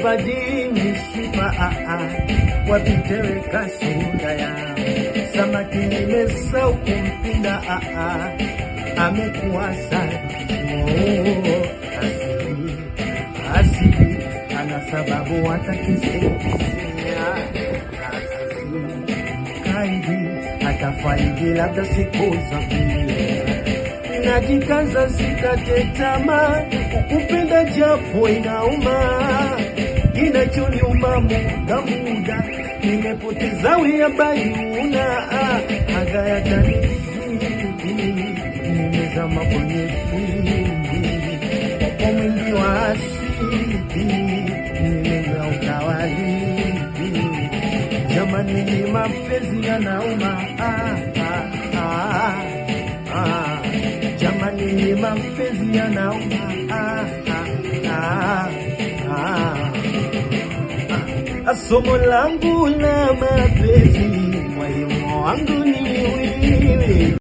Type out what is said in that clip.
badili sifa wapiteweka sura ya samaki nimesau kumpinda amekuwa asili ana sababu watakisea kaidi atafaidi labda siku za pili najikaza sikate tamaa kupenda japo inauma kinachoniuma muda nimepoteza wia bayuna haga ya tanizidi nimezama kwenye kwa mwingi wa asidi nimeza ukawaridi jamani ni mapenzi yanauma jamani ni mapenzi yanauma somo langu la mapenzi mwalimu wangu ni wewe.